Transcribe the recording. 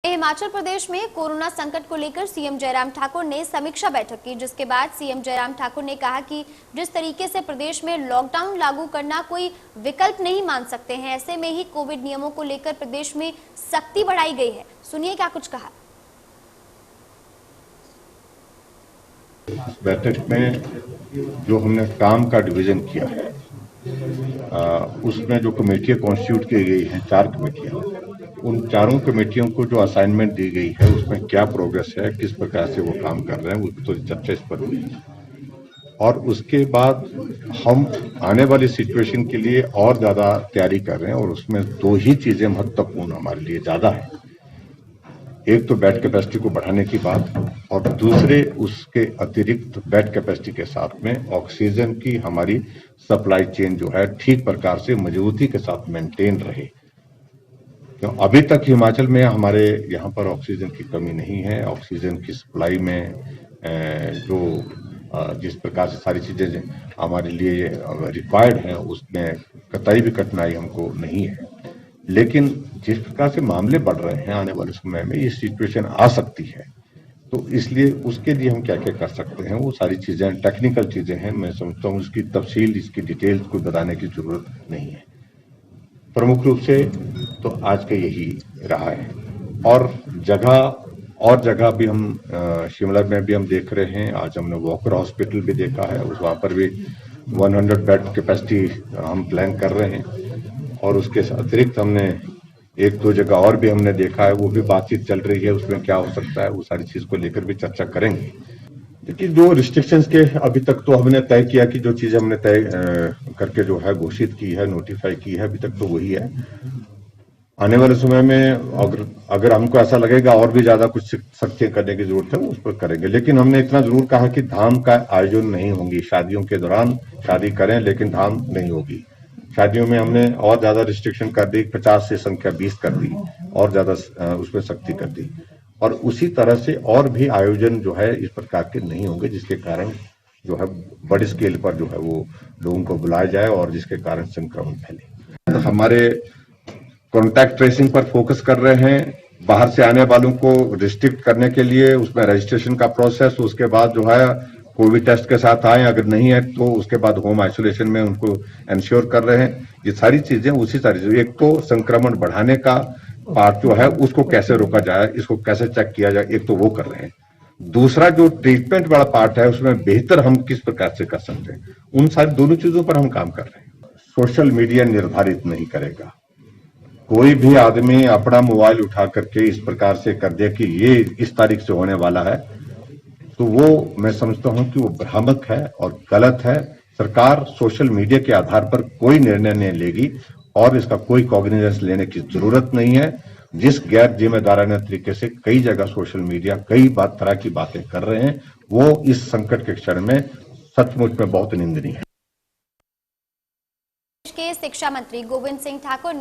हिमाचल प्रदेश में कोरोना संकट को लेकर सीएम जयराम ठाकुर ने समीक्षा बैठक की, जिसके बाद सीएम जयराम ठाकुर ने कहा कि जिस तरीके से प्रदेश में लॉकडाउन लागू करना कोई विकल्प नहीं मान सकते हैं, ऐसे में ही कोविड नियमों को लेकर प्रदेश में सख्ती बढ़ाई गई है। सुनिए क्या कुछ कहा। बैठक में जो हमने काम का डिवीजन किया है, उसमें जो कमेटियां कॉन्स्टिट्यूट की गई हैं, 4 कमेटियां, उन चारों कमेटियों को जो असाइनमेंट दी गई है उसमें क्या प्रोग्रेस है, किस प्रकार से वो काम कर रहे हैं, वो तो चर्चा इस पर हुई। और उसके बाद हम आने वाली सिचुएशन के लिए और ज्यादा तैयारी कर रहे हैं और उसमें 2 ही चीजें महत्वपूर्ण हमारे लिए ज्यादा है। एक तो बेड कैपेसिटी को बढ़ाने की बात, और दूसरे उसके अतिरिक्त बेड कैपेसिटी के साथ में ऑक्सीजन की हमारी सप्लाई चेन जो है ठीक प्रकार से मजबूती के साथ मेंटेन रहे। क्यों अभी तक हिमाचल में हमारे यहाँ पर ऑक्सीजन की कमी नहीं है। ऑक्सीजन की सप्लाई में जो जिस प्रकार से सारी चीजें हमारे लिए रिक्वायर्ड हैं, उसमें कतई भी कठिनाई हमको नहीं है। लेकिन जिस प्रकार से मामले बढ़ रहे हैं, आने वाले समय में ये सिचुएशन आ सकती है, तो इसलिए उसके लिए हम क्या क्या कर सकते हैं, वो सारी चीजें टेक्निकल चीजें हैं। मैं समझता हूँ उसकी तफसील, इसकी डिटेल्स को बताने की जरूरत नहीं है। प्रमुख रूप से तो आज का यही रहा है। और जगह भी हम शिमला में भी हम देख रहे हैं। आज हमने वॉकर हॉस्पिटल भी देखा है, वहां पर भी 100 बेड कैपेसिटी हम प्लान कर रहे हैं। और उसके अतिरिक्त हमने 1-2 जगह और भी हमने देखा है, वो भी बातचीत चल रही है, उसमें क्या हो सकता है, वो सारी चीज को लेकर भी चर्चा करेंगे। लेकिन जो रिस्ट्रिक्शंस के अभी तक तो हमने तय किया कि जो चीज हमने तय करके जो है घोषित की है, नोटिफाई की है, अभी तक तो वही है। आने वाले समय में अगर हमको ऐसा लगेगा और भी ज्यादा कुछ सख्तियां करने की जरूरत है, उस पर करेंगे। लेकिन हमने इतना जरूर कहा कि धाम का आयोजन नहीं होगी। शादियों के दौरान शादी करें, लेकिन धाम नहीं होगी। शादियों में हमने और ज्यादा रिस्ट्रिक्शन कर दी, 50 से संख्या 20 कर दी, और ज्यादा उसमें सख्ती कर दी। और उसी तरह से और भी आयोजन जो है इस प्रकार के नहीं होंगे, जिसके कारण जो है बड़ी स्केल पर जो है वो लोगों को बुलाया जाए और जिसके कारण संक्रमण फैले। तो हमारे कॉन्टैक्ट ट्रेसिंग पर फोकस कर रहे हैं। बाहर से आने वालों को रिस्ट्रिक्ट करने के लिए उसमें रजिस्ट्रेशन का प्रोसेस, उसके बाद जो है कोविड टेस्ट के साथ आए, अगर नहीं है तो उसके बाद होम आइसोलेशन में उनको इंश्योर कर रहे हैं। ये सारी चीजें उसी सारी चीजें, एक तो संक्रमण बढ़ाने का पार्ट जो है उसको कैसे रोका जाए, इसको कैसे चेक किया जाए, एक तो वो कर रहे हैं। दूसरा जो ट्रीटमेंट वाला पार्ट है, उसमें बेहतर हम किस प्रकार से कर सकते हैं, उन सारी दोनों चीजों पर हम काम कर रहे हैं। सोशल मीडिया निर्धारित नहीं करेगा। कोई भी आदमी अपना मोबाइल उठा करके इस प्रकार से कर दे कि ये इस तारीख से होने वाला है, तो वो मैं समझता हूं कि वो भ्रामक है और गलत है। सरकार सोशल मीडिया के आधार पर कोई निर्णय नहीं लेगी और इसका कोई कॉग्निजेंस लेने की जरूरत नहीं है। जिस गैर जिम्मेदाराना तरीके से कई जगह सोशल मीडिया कई तरह की बातें कर रहे हैं, वो इस संकट के क्षण में सचमुच में बहुत निंदनीय है। के शिक्षा मंत्री गोविंद सिंह ठाकुर ने